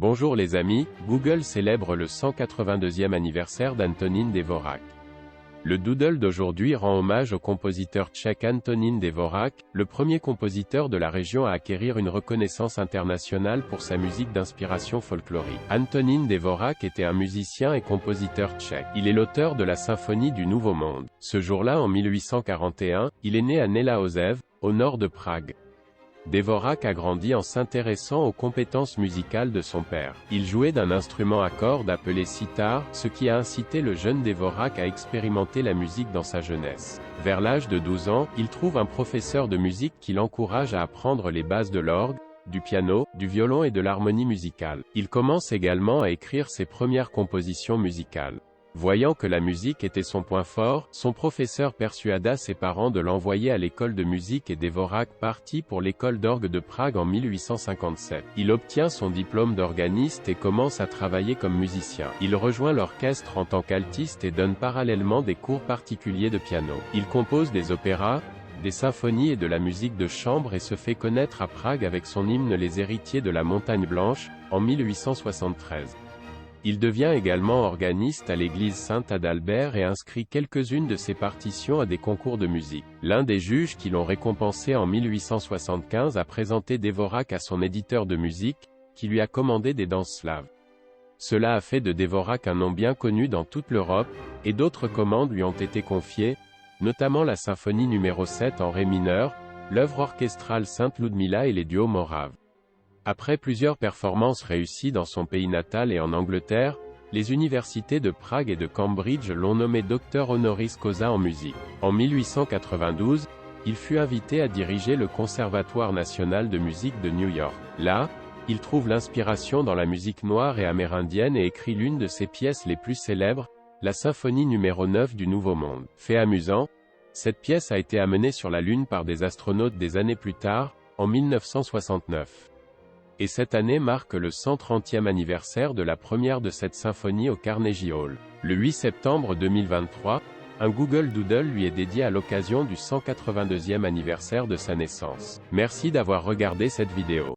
Bonjour les amis, Google célèbre le 182e anniversaire d'Antonín Dvořák. Le doodle d'aujourd'hui rend hommage au compositeur tchèque Antonín Dvořák, le premier compositeur de la région à acquérir une reconnaissance internationale pour sa musique d'inspiration folklorique. Antonín Dvořák était un musicien et compositeur tchèque. Il est l'auteur de la symphonie du Nouveau Monde. Ce jour-là, en 1841, il est né à Nelaozev, au nord de Prague. Dvořák a grandi en s'intéressant aux compétences musicales de son père. Il jouait d'un instrument à cordes appelé sitar, ce qui a incité le jeune Dvořák à expérimenter la musique dans sa jeunesse. Vers l'âge de 12 ans, il trouve un professeur de musique qui l'encourage à apprendre les bases de l'orgue, du piano, du violon et de l'harmonie musicale. Il commence également à écrire ses premières compositions musicales. Voyant que la musique était son point fort, son professeur persuada ses parents de l'envoyer à l'école de musique et Dvořák partit pour l'école d'orgue de Prague en 1857. Il obtient son diplôme d'organiste et commence à travailler comme musicien. Il rejoint l'orchestre en tant qu'altiste et donne parallèlement des cours particuliers de piano. Il compose des opéras, des symphonies et de la musique de chambre et se fait connaître à Prague avec son hymne Les Héritiers de la Montagne Blanche, en 1873. Il devient également organiste à l'église Saint-Adalbert et inscrit quelques-unes de ses partitions à des concours de musique. L'un des juges qui l'ont récompensé en 1875 a présenté Dvořák à son éditeur de musique, qui lui a commandé des danses slaves. Cela a fait de Dvořák un nom bien connu dans toute l'Europe, et d'autres commandes lui ont été confiées, notamment la symphonie numéro 7 en ré mineur, l'œuvre orchestrale Sainte Ludmila et les duos moraves. Après plusieurs performances réussies dans son pays natal et en Angleterre, les universités de Prague et de Cambridge l'ont nommé docteur honoris causa en musique. En 1892, il fut invité à diriger le Conservatoire national de musique de New York. Là, il trouve l'inspiration dans la musique noire et amérindienne et écrit l'une de ses pièces les plus célèbres, la symphonie numéro 9 du Nouveau Monde. Fait amusant, cette pièce a été amenée sur la Lune par des astronautes des années plus tard, en 1969. Et cette année marque le 130e anniversaire de la première de cette symphonie au Carnegie Hall. Le 8 septembre 2023, un Google Doodle lui est dédié à l'occasion du 182e anniversaire de sa naissance. Merci d'avoir regardé cette vidéo.